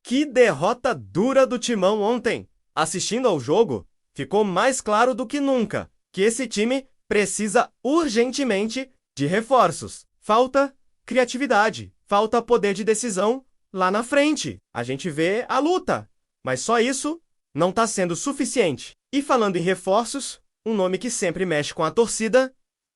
Que derrota dura do Timão ontem! Assistindo ao jogo, ficou mais claro do que nunca que esse time precisa urgentemente de reforços. Falta criatividade, falta poder de decisão lá na frente. A gente vê a luta, mas só isso não está sendo suficiente. E falando em reforços, um nome que sempre mexe com a torcida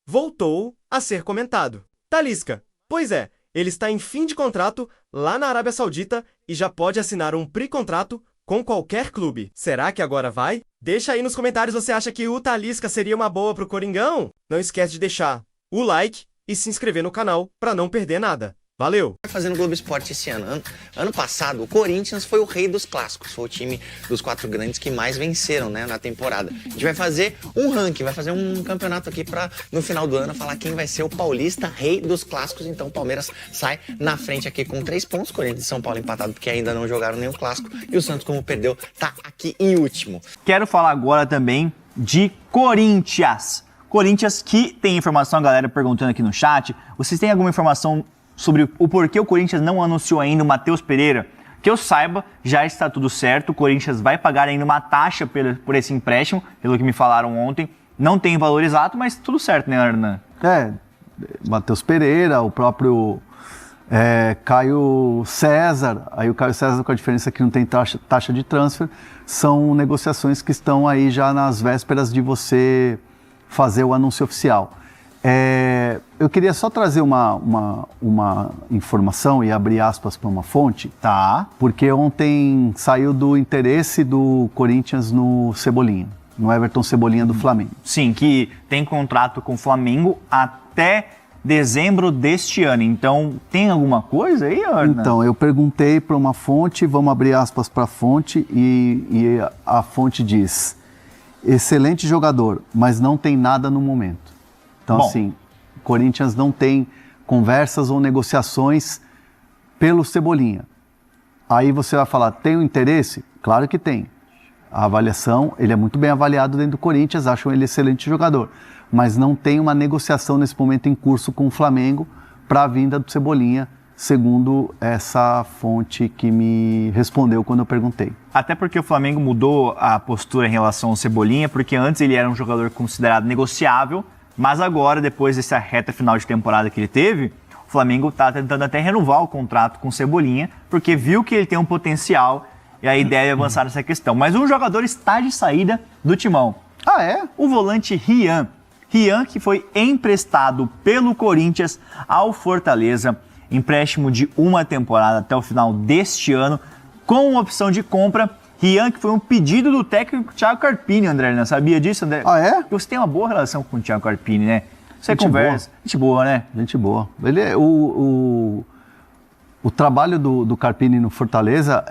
voltou a ser comentado. Talisca. Pois é, ele está em fim de contrato lá na Arábia Saudita e já pode assinar um pré-contrato com qualquer clube. Será que agora vai? Deixa aí nos comentários, você acha que o Talisca seria uma boa pro Coringão? Não esquece de deixar o like e se inscrever no canal para não perder nada. Valeu! Fazendo Globo Esporte esse ano. Ano passado, o Corinthians foi o rei dos clássicos. Foi o time dos 4 grandes que mais venceram, né, na temporada. A gente vai fazer um ranking, vai fazer um campeonato aqui para no final do ano falar quem vai ser o paulista rei dos clássicos. Então o Palmeiras sai na frente aqui com 3 pontos. Corinthians e São Paulo empatado porque ainda não jogaram nenhum clássico. E o Santos, como perdeu, tá aqui em último. Quero falar agora também de Corinthians. Corinthians que tem informação, a galera perguntando aqui no chat. Vocês têm alguma informação sobre o porquê o Corinthians não anunciou ainda o Matheus Pereira? Que eu saiba, já está tudo certo. O Corinthians vai pagar ainda uma taxa por esse empréstimo, pelo que me falaram ontem. Não tem valor exato, mas tudo certo, né, Hernan? Matheus Pereira, o próprio Caio César. Aí o Caio César, com a diferença que não tem taxa de transfer, são negociações que estão aí já nas vésperas de você fazer o anúncio oficial. Eu queria só trazer uma informação e abrir aspas para uma fonte, Tá. porque ontem saiu do interesse do Corinthians no Cebolinha, no Everton Cebolinha do Flamengo. Sim, que tem contrato com o Flamengo até dezembro deste ano. Então, tem alguma coisa aí, Hernan? Então, eu perguntei para uma fonte, vamos abrir aspas para a fonte, e a fonte diz: excelente jogador, mas não tem nada no momento. Então, assim, o Corinthians não tem conversas ou negociações pelo Cebolinha. Aí você vai falar, tem um interesse? Claro que tem. A avaliação, ele é muito bem avaliado dentro do Corinthians, acham ele excelente jogador. Mas não tem uma negociação nesse momento em curso com o Flamengo para a vinda do Cebolinha, segundo essa fonte que me respondeu quando eu perguntei. Até porque o Flamengo mudou a postura em relação ao Cebolinha, porque antes ele era um jogador considerado negociável, mas agora, depois dessa reta final de temporada que ele teve, o Flamengo está tentando até renovar o contrato com o Cebolinha, porque viu que ele tem um potencial e aí deve avançar nessa questão. Mas um jogador está de saída do Timão. Ah, é? O volante Rian. Rian, que foi emprestado pelo Corinthians ao Fortaleza, empréstimo de uma temporada até o final deste ano, com opção de compra. Rian, que foi um pedido do técnico Thiago Carpini, André, não sabia disso, André? Ah, é? Você tem uma boa relação com o Thiago Carpini, né? Você conversa. Gente boa, né? Gente boa. Ele é o trabalho do Carpini no Fortaleza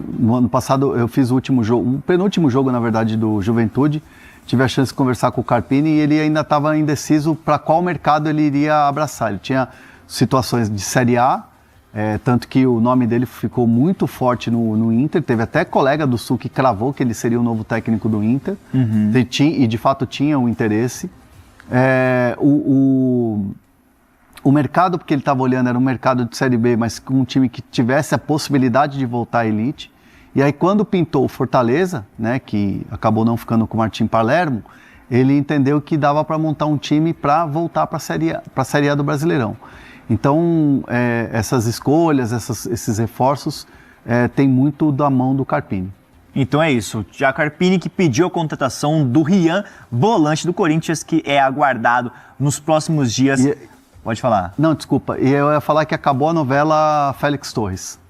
no ano passado eu fiz o último jogo, o penúltimo jogo, na verdade, do Juventude. Tive a chance de conversar com o Carpini e ele ainda estava indeciso para qual mercado ele iria abraçar. Ele tinha situações de Série A, tanto que o nome dele ficou muito forte no Inter. Teve até colega do Sul que cravou que ele seria o novo técnico do Inter. Uhum. E de fato tinha um interesse. O mercado, porque ele estava olhando, era um mercado de Série B, mas com um time que tivesse a possibilidade de voltar à elite. E aí quando pintou o Fortaleza, né, que acabou não ficando com o Martim Palermo, ele entendeu que dava para montar um time para voltar para a Série A do Brasileirão. Então, essas escolhas, esses reforços, tem muito da mão do Carpini. Então é isso, o Thiago Carpini que pediu a contratação do Rian, volante do Corinthians, que é aguardado nos próximos dias. Pode falar. Não, desculpa, e eu ia falar que acabou a novela Félix Torres.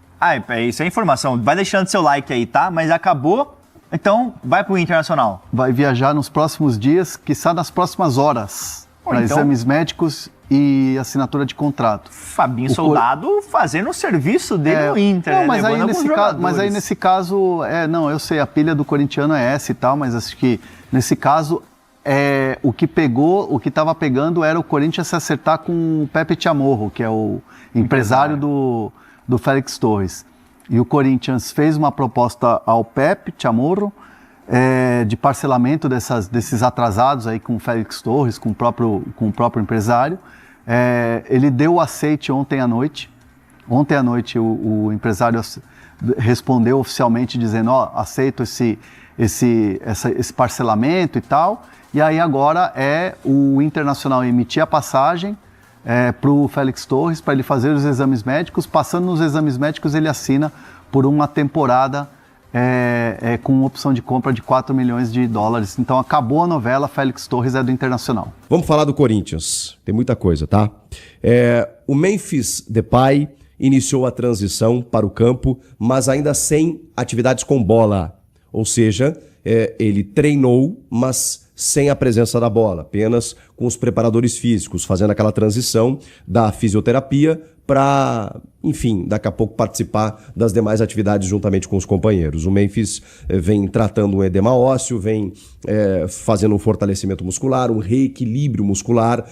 Isso é informação, vai deixando seu like aí, tá? Mas acabou, então vai pro Internacional. Vai viajar nos próximos dias, quiçá nas próximas horas, para então, exames médicos e assinatura de contrato. Fabinho Soldado fazendo o serviço dele no Inter, não, mas aí nesse caso, não, eu sei, a pilha do corintiano é essa e tal, mas acho que nesse caso, o que estava pegando era o Corinthians se acertar com o Pepe Chamorro, que é o empresário do Félix Torres. E o Corinthians fez uma proposta ao Pepe Chamorro, de parcelamento desses atrasados aí com o Félix Torres, com o próprio empresário. Ele deu o aceite ontem à noite. Ontem à noite o empresário respondeu oficialmente dizendo, aceito esse parcelamento e tal. E aí agora é o Internacional emitir a passagem para o Félix Torres, para ele fazer os exames médicos. Passando nos exames médicos, ele assina por uma temporada com opção de compra de 4 milhões de dólares. Então acabou a novela, Félix Torres é do Internacional. Vamos falar do Corinthians. Tem muita coisa, tá? O Memphis Depay iniciou a transição para o campo, mas ainda sem atividades com bola. Ou seja, ele treinou, mas sem a presença da bola, apenas com os preparadores físicos, fazendo aquela transição da fisioterapia para, enfim, daqui a pouco participar das demais atividades juntamente com os companheiros. O Memphis vem tratando um edema ósseo, vem fazendo um fortalecimento muscular, um reequilíbrio muscular,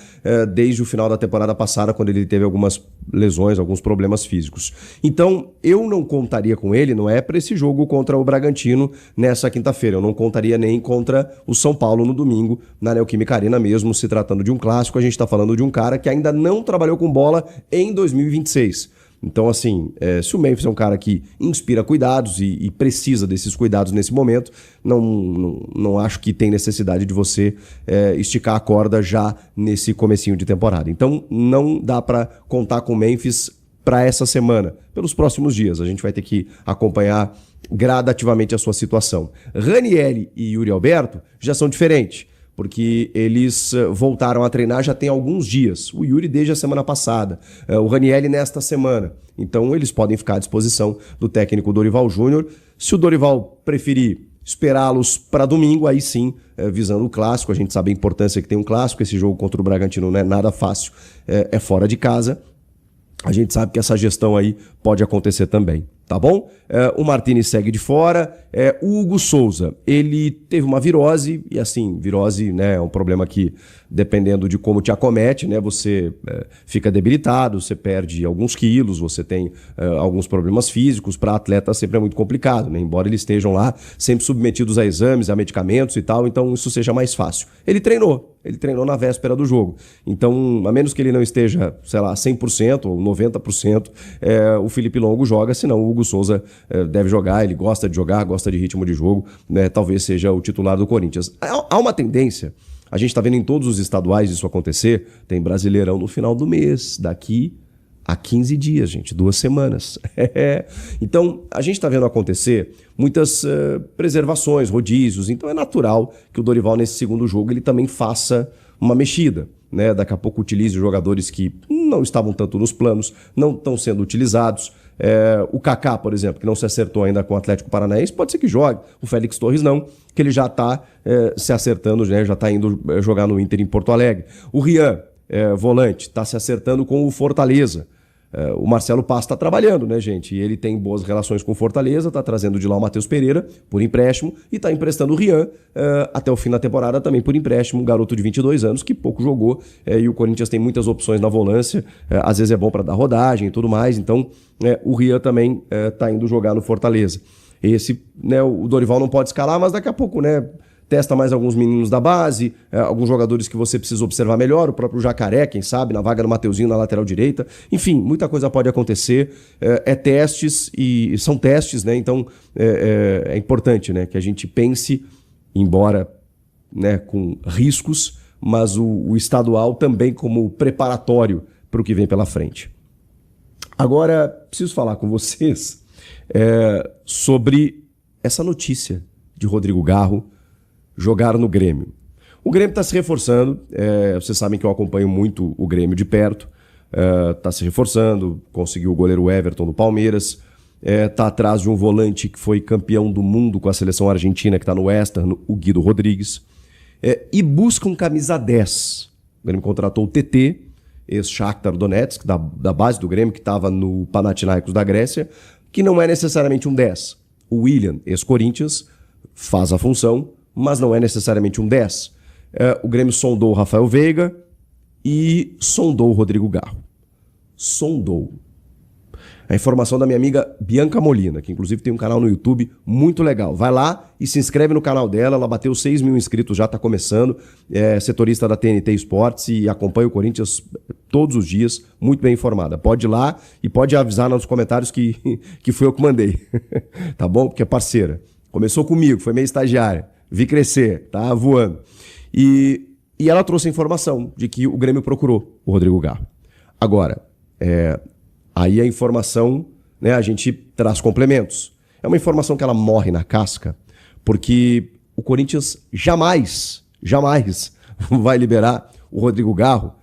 desde o final da temporada passada, quando ele teve algumas lesões, alguns problemas físicos. Então, eu não contaria com ele, não é para esse jogo contra o Bragantino nessa quinta-feira. Eu não contaria nem contra o São Paulo no domingo, na Neoquímica Arena mesmo, se tratando de um clássico. A gente está falando de um cara que ainda não trabalhou com bola em 2026. Então, assim, se o Memphis é um cara que inspira cuidados e precisa desses cuidados nesse momento, não acho que tem necessidade de você esticar a corda já nesse comecinho de temporada. Então, não dá para contar com o Memphis para essa semana. Pelos próximos dias, a gente vai ter que acompanhar gradativamente a sua situação. Ranieri e Yuri Alberto já são diferentes, porque eles voltaram a treinar já tem alguns dias. O Yuri desde a semana passada, o Ranieri nesta semana. Então eles podem ficar à disposição do técnico Dorival Júnior. Se o Dorival preferir esperá-los para domingo, aí sim, visando o clássico. A gente sabe a importância que tem um clássico. Esse jogo contra o Bragantino não é nada fácil, é fora de casa. A gente sabe que essa gestão aí pode acontecer também, tá bom? O Martínez segue de fora. O Hugo Souza, ele teve uma virose, e assim, virose, né, é um problema que, dependendo de como te acomete, né, você fica debilitado, você perde alguns quilos, você tem alguns problemas físicos. Para atleta sempre é muito complicado, né? Embora eles estejam lá sempre submetidos a exames, a medicamentos e tal, então isso seja mais fácil. Ele treinou na véspera do jogo. Então, a menos que ele não esteja, sei lá, 100% ou 90%, o Felipe Longo joga, senão o Hugo Souza deve jogar, ele gosta de jogar, gosta de ritmo de jogo, né? Talvez seja o titular do Corinthians. Há uma tendência, a gente está vendo em todos os estaduais isso acontecer, tem Brasileirão no final do mês, daqui a 15 dias, gente, 2 semanas. Então, a gente está vendo acontecer muitas preservações, rodízios, então é natural que o Dorival, nesse segundo jogo, ele também faça uma mexida, né? Daqui a pouco utilize jogadores que não estavam tanto nos planos, não estão sendo utilizados. O Kaká, por exemplo, que não se acertou ainda com o Atlético Paranaense, pode ser que jogue. O Félix Torres não, que ele já está se acertando, né? Já está indo jogar no Inter em Porto Alegre. O Rian, volante, está se acertando com o Fortaleza. O Marcelo Paz está trabalhando, né, gente? E ele tem boas relações com o Fortaleza, está trazendo de lá o Matheus Pereira por empréstimo e está emprestando o Rian até o fim da temporada também por empréstimo, um garoto de 22 anos que pouco jogou, e o Corinthians tem muitas opções na volância, às vezes é bom para dar rodagem e tudo mais, então o Rian também está indo jogar no Fortaleza. Esse, né, o Dorival não pode escalar, mas daqui a pouco, né, testa mais alguns meninos da base, alguns jogadores que você precisa observar melhor, o próprio Jacaré, quem sabe, na vaga do Mateuzinho na lateral direita. Enfim, muita coisa pode acontecer. Testes, e são testes, né? Então é importante, né, que a gente pense, embora, né, com riscos, mas o estadual também como preparatório para o que vem pela frente. Agora, preciso falar com vocês sobre essa notícia de Rodrigo Garro jogar no Grêmio. O Grêmio está se reforçando, vocês sabem que eu acompanho muito o Grêmio de perto, está se reforçando, conseguiu o goleiro Everton do Palmeiras, está atrás de um volante que foi campeão do mundo com a seleção argentina, que está no West Ham, o Guido Rodrigues, e busca um camisa 10. O Grêmio contratou o TT, ex-Shakhtar Donetsk, da base do Grêmio, que estava no Panathinaikos da Grécia, que não é necessariamente um 10. O Willian, ex-Corinthians, faz a função, mas não é necessariamente um 10. O Grêmio sondou o Rafael Veiga e sondou o Rodrigo Garro. Sondou. A informação da minha amiga Bianca Molina, que inclusive tem um canal no YouTube muito legal. Vai lá e se inscreve no canal dela, ela bateu 6 mil inscritos, já está começando, é setorista da TNT Esportes e acompanha o Corinthians todos os dias, muito bem informada. Pode ir lá e pode avisar nos comentários que foi eu que mandei, tá bom? Porque é parceira. Começou comigo, foi minha estagiária, vi crescer, tá voando. E ela trouxe a informação de que o Grêmio procurou o Rodrigo Garro. Agora, aí a informação, né, a gente traz complementos. É uma informação que ela morre na casca, porque o Corinthians jamais vai liberar o Rodrigo Garro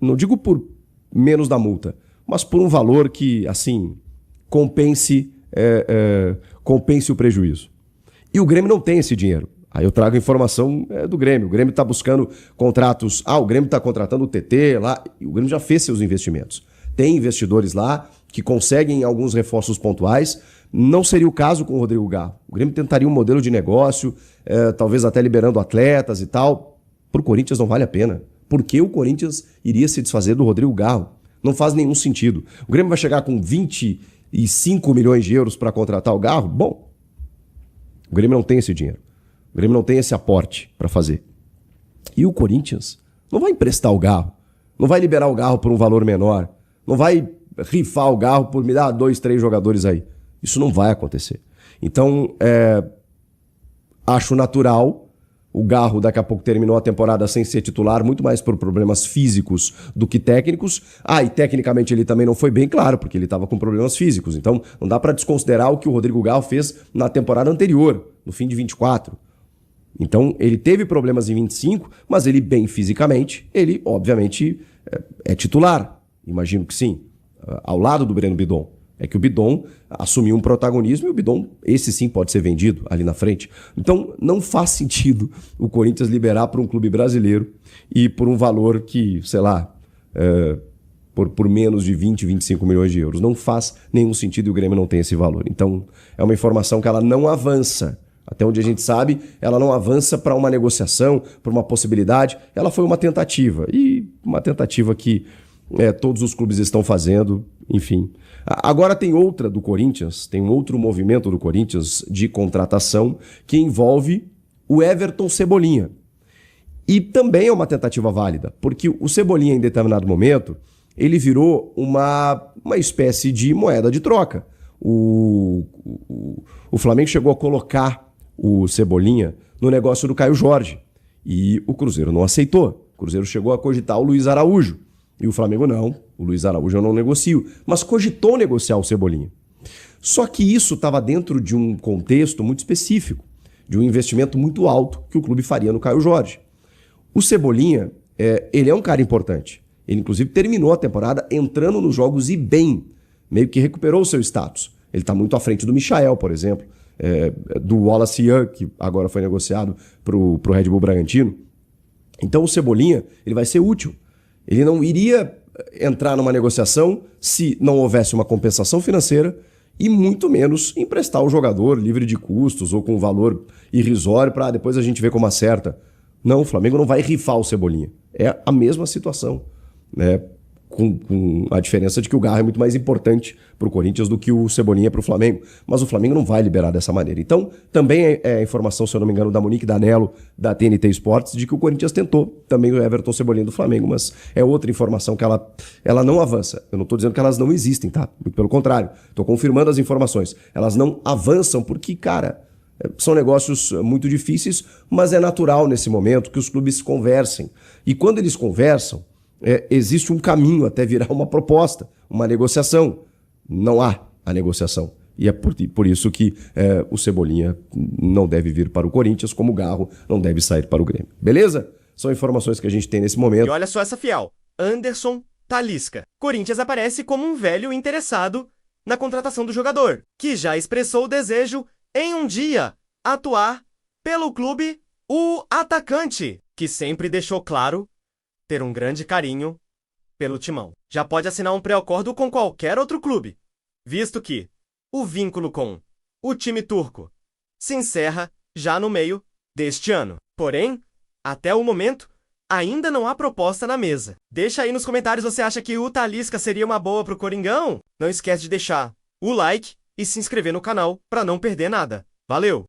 não digo por menos da multa, mas por um valor que, assim, compense o prejuízo. E o Grêmio não tem esse dinheiro. Aí eu trago a informação do Grêmio. O Grêmio está buscando contratos. O Grêmio está contratando o TT lá. E o Grêmio já fez seus investimentos. Tem investidores lá que conseguem alguns reforços pontuais. Não seria o caso com o Rodrigo Garro. O Grêmio tentaria um modelo de negócio, talvez até liberando atletas e tal. Para o Corinthians não vale a pena. Por que o Corinthians iria se desfazer do Rodrigo Garro? Não faz nenhum sentido. O Grêmio vai chegar com 25 milhões de euros para contratar o Garro? Bom, o Grêmio não tem esse dinheiro. O Grêmio não tem esse aporte para fazer. E o Corinthians não vai emprestar o Garro. Não vai liberar o Garro por um valor menor. Não vai rifar o Garro por me dar 2, 3 jogadores aí. Isso não vai acontecer. Então, acho natural. O Garro daqui a pouco terminou a temporada sem ser titular, muito mais por problemas físicos do que técnicos. E tecnicamente ele também não foi bem, claro, porque ele estava com problemas físicos. Então, não dá para desconsiderar o que o Rodrigo Garro fez na temporada anterior, no fim de 24. Então, ele teve problemas em 25, mas ele bem fisicamente, ele obviamente é titular. Imagino que sim, ao lado do Breno Bidon. É que o Bidon assumiu um protagonismo e o Bidon, esse sim, pode ser vendido ali na frente. Então, não faz sentido o Corinthians liberar para um clube brasileiro e por um valor que, sei lá, por menos de 20, 25 milhões de euros. Não faz nenhum sentido e o Grêmio não tem esse valor. Então, é uma informação que ela não avança. Até onde a gente sabe, ela não avança para uma negociação, para uma possibilidade. Ela foi uma tentativa. E uma tentativa que todos os clubes estão fazendo, enfim. Agora tem outra do Corinthians, tem um outro movimento do Corinthians de contratação que envolve o Everton Cebolinha. E também é uma tentativa válida, porque o Cebolinha, em determinado momento, ele virou uma espécie de moeda de troca. O Flamengo chegou a colocar o Cebolinha no negócio do Caio Jorge e o Cruzeiro não aceitou. O Cruzeiro chegou a cogitar o Luiz Araújo e o Flamengo não. O Luiz Araújo eu não negocio, mas cogitou negociar o Cebolinha. Só que isso estava dentro de um contexto muito específico, de um investimento muito alto que o clube faria no Caio Jorge. O Cebolinha, ele é um cara importante. Ele, inclusive, terminou a temporada entrando nos jogos e bem, meio que recuperou o seu status. Ele está muito à frente do Michael, por exemplo, do Wallace Young, que agora foi negociado para o Red Bull Bragantino. Então o Cebolinha, ele vai ser útil. Ele não iria entrar numa negociação se não houvesse uma compensação financeira e muito menos emprestar o jogador livre de custos ou com um valor irrisório para depois a gente ver como acerta. Não, o Flamengo não vai rifar o Cebolinha. É a mesma situação, né? Com a diferença de que o Garro é muito mais importante para o Corinthians do que o Cebolinha para o Flamengo. Mas o Flamengo não vai liberar dessa maneira. Então, também é a informação, se eu não me engano, da Monique Danello, da TNT Esportes, de que o Corinthians tentou também o Everton Cebolinha do Flamengo, mas é outra informação que ela não avança. Eu não estou dizendo que elas não existem, tá? Muito pelo contrário. Estou confirmando as informações. Elas não avançam porque, cara, são negócios muito difíceis, mas é natural nesse momento que os clubes conversem. E quando eles conversam, existe um caminho até virar uma proposta, uma negociação. Não há a negociação. E é por isso que o Cebolinha não deve vir para o Corinthians, como o Garro não deve sair para o Grêmio. Beleza? São informações que a gente tem nesse momento. E olha só essa fiel. Anderson Talisca. Corinthians aparece como um velho interessado na contratação do jogador, que já expressou o desejo em um dia atuar pelo clube. O atacante, que sempre deixou claro ter um grande carinho pelo Timão. Já pode assinar um pré-acordo com qualquer outro clube, visto que o vínculo com o time turco se encerra já no meio deste ano. Porém, até o momento, ainda não há proposta na mesa. Deixa aí nos comentários se você acha que o Talisca seria uma boa pro Coringão. Não esquece de deixar o like e se inscrever no canal para não perder nada. Valeu!